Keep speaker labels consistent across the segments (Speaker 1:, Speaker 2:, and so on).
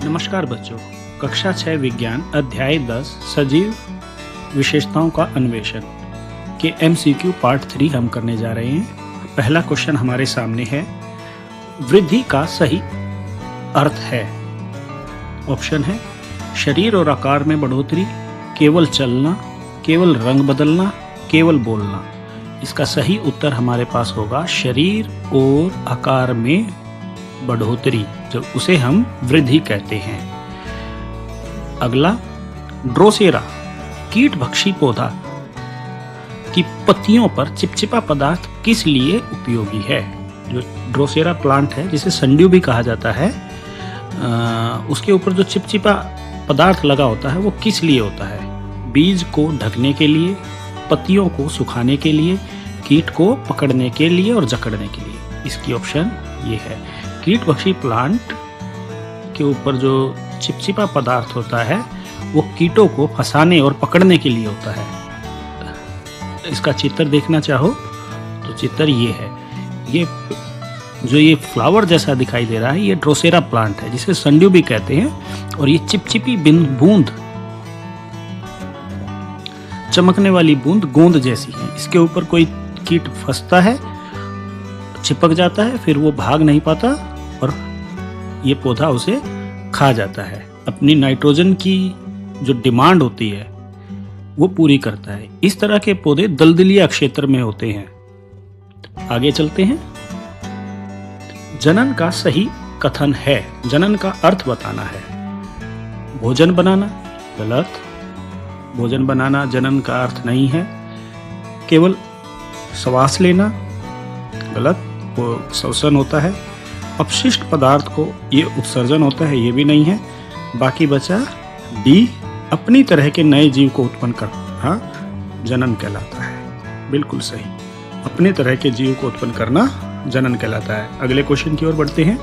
Speaker 1: नमस्कार बच्चों, कक्षा 6 विज्ञान अध्याय 10 सजीव विशेषताओं का अन्वेषण के MCQ पार्ट 3 हम करने जा रहे हैं। पहला क्वेश्चन हमारे सामने है, वृद्धि का सही अर्थ है। ऑप्शन है शरीर और आकार में बढ़ोतरी, केवल चलना, केवल रंग बदलना, केवल बोलना। इसका सही उत्तर हमारे पास होगा शरीर और आकार में बढ़ोतरी, जो उसे हम वृद्धि कहते हैं। अगला, ड्रोसेरा कीटभक्षी पौधा की पत्तियों पर चिपचिपा पदार्थ किस लिए उपयोगी है? जो ड्रोसेरा प्लांट है, जिसे संड्यू भी कहा जाता है, उसके ऊपर जो चिपचिपा पदार्थ लगा होता है वो किस लिए होता है? बीज को ढकने के लिए, पत्तियों को सुखाने के लिए, कीट को पकड़ने के लिए और जकड़ने के लिए। इसकी ऑप्शन ये है। कीटभक्षी प्लांट के ऊपर जो चिपचिपा पदार्थ होता है वो कीटों को फंसाने और पकड़ने के लिए होता है। इसका चित्र देखना चाहो तो चित्र ये है। ये फ्लावर जैसा दिखाई दे रहा है, ये ड्रोसेरा प्लांट है, जिसे संड्यू भी कहते हैं। और ये चिपचिपी बूंद, चमकने वाली बूंद गोंद जैसी है। इसके ऊपर कोई कीट फंसता है, चिपक जाता है, फिर वो भाग नहीं पाता और ये पौधा उसे खा जाता है। अपनी नाइट्रोजन की जो डिमांड होती है वो पूरी करता है। इस तरह के पौधे दलदलीय क्षेत्र में होते हैं। आगे चलते हैं। जनन का सही कथन है। जनन का अर्थ बताना है। भोजन बनाना, गलत। भोजन बनाना जनन का अर्थ नहीं है। केवल श्वास लेना, गलत, वो श्वसन होता है। अपशिष्ट पदार्थ को ये उत्सर्जन होता है, ये भी नहीं है। बाकी बचा डी, अपनी तरह के नए जीव को उत्पन्न करना जनन कहलाता है। बिल्कुल सही, अपने तरह के जीव को उत्पन्न करना जनन कहलाता है। अगले क्वेश्चन की ओर बढ़ते हैं।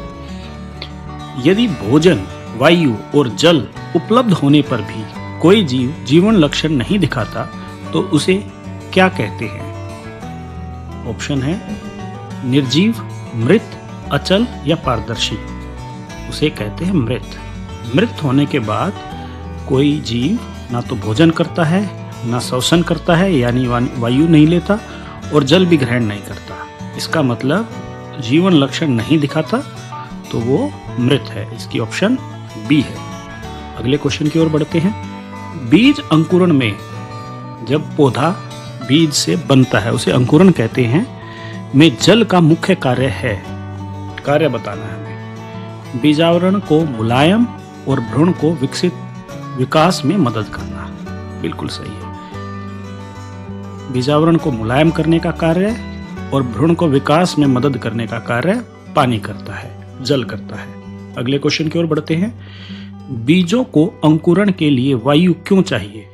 Speaker 1: यदि भोजन, वायु और जल उपलब्ध होने पर भी कोई जीव जीवन लक्षण नहीं दिखाता तो उसे क्या कहते हैं? ऑप्शन है निर्जीव, मृत, अचल या पारदर्शी। उसे कहते हैं मृत। मृत होने के बाद कोई जीव ना तो भोजन करता है, ना श्वसन करता है, यानी वायु नहीं लेता, और जल भी ग्रहण नहीं करता। इसका मतलब जीवन लक्षण नहीं दिखाता तो वो मृत है। इसकी ऑप्शन बी है। अगले क्वेश्चन की ओर बढ़ते हैं। बीज अंकुरण में जब पौधा बीज से बनता है, उसे अंकुरण कहते हैं, में जल का मुख्य कार्य है। कार्य बताना है हमें। बीजावरण को मुलायम और भ्रूण को विकास में मदद करना। बिल्कुल सही है। बीजावरण को मुलायम करने का कार्य और भ्रूण को विकास में मदद करने का कार्य पानी करता है, जल करता है। अगले क्वेश्चन की ओर बढ़ते हैं। बीजों को अंकुरण के लिए वायु क्यों चाहिए?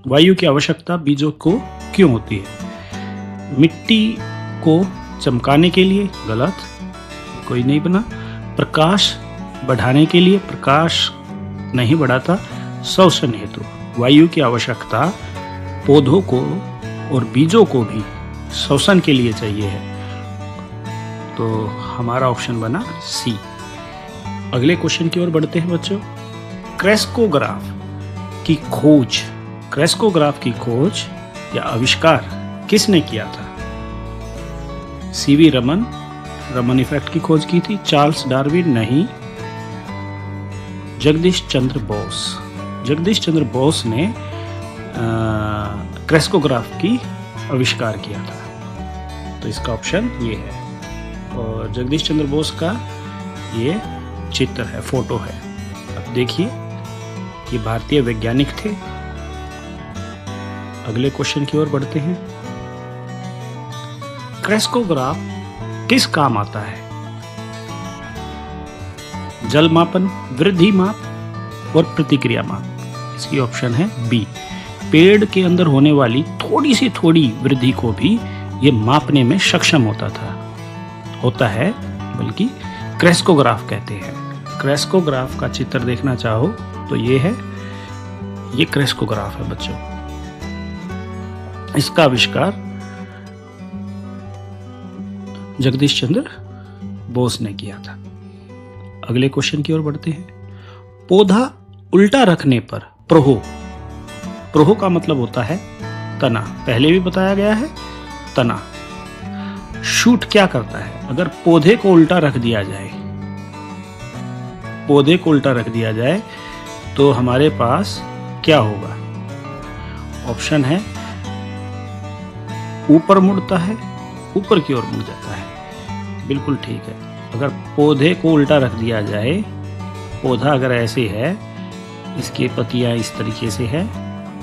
Speaker 1: वायु की आवश्यकता बीजों को क्यों होती है? मिट्टी को चमकाने के लिए, गलत, कोई नहीं बना। प्रकाश बढ़ाने के लिए, प्रकाश नहीं बढ़ाता। श्वसन हेतु वायु की आवश्यकता पौधों को और बीजों को भी श्वसन के लिए चाहिए है। तो हमारा ऑप्शन बना सी। अगले क्वेश्चन की ओर बढ़ते हैं बच्चों। क्रेस्कोग्राफ की खोज या आविष्कार किसने किया था? सीवी रमन इफेक्ट की खोज की थी। चार्ल्स डार्विन नहीं। जगदीश चंद्र बोस ने क्रेस्कोग्राफ की आविष्कार किया था। तो इसका ऑप्शन ये है। और जगदीश चंद्र बोस का ये चित्र है, फोटो है। अब देखिए, ये भारतीय वैज्ञानिक थे। अगले क्वेश्चन की ओर बढ़ते हैं। क्रेस्कोग्राफ किस काम आता है? जल मापन, वृद्धि माप और प्रतिक्रिया माप। इसकी ऑप्शन है बी। पेड़ के अंदर होने वाली थोड़ी वृद्धि को भी ये मापने में सक्षम होता है, बल्कि क्रेस्कोग्राफ कहते हैं। क्रेस्कोग्राफ का चित्र देखना चाहो तो ये है, ये क्रेस्कोग्राफ है बच्चों। इसका आविष्कार जगदीश चंद्र बोस ने किया था। अगले क्वेश्चन की ओर बढ़ते हैं। पौधा उल्टा रखने पर प्रोहो का मतलब होता है तना, पहले भी बताया गया है तना। शूट क्या करता है? अगर पौधे को उल्टा रख दिया जाए तो हमारे पास क्या होगा? ऑप्शन है ऊपर मुड़ता है, ऊपर की ओर मुड़ जाता है। बिल्कुल ठीक है। अगर पौधे को उल्टा रख दिया जाए, पौधा अगर ऐसे है, इसकी पत्तियां इस तरीके से है,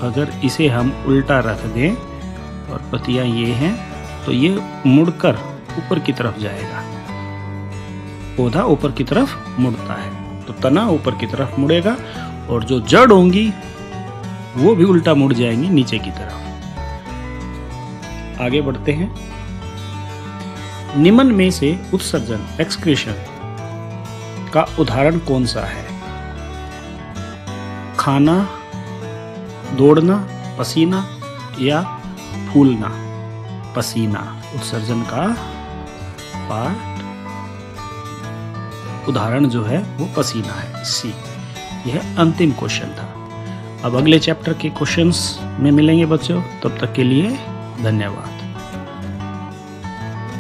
Speaker 1: अगर इसे हम उल्टा रख दें और पत्तियां ये हैं तो ये मुड़कर ऊपर की तरफ जाएगा। पौधा ऊपर की तरफ मुड़ता है तो तना ऊपर की तरफ मुड़ेगा और जो जड़ होंगी वो भी उल्टा मुड़ जाएंगी नीचे की तरफ। आगे बढ़ते हैं। निम्न में से उत्सर्जन एक्सक्रीशन का उदाहरण कौन सा है? खाना, दौड़ना, पसीना या फूलना? पसीना उत्सर्जन का पार्ट, उदाहरण जो है वो पसीना है। सी, यह अंतिम क्वेश्चन था। अब अगले चैप्टर के क्वेश्चंस में मिलेंगे बच्चों, तब तक के लिए धन्यवाद।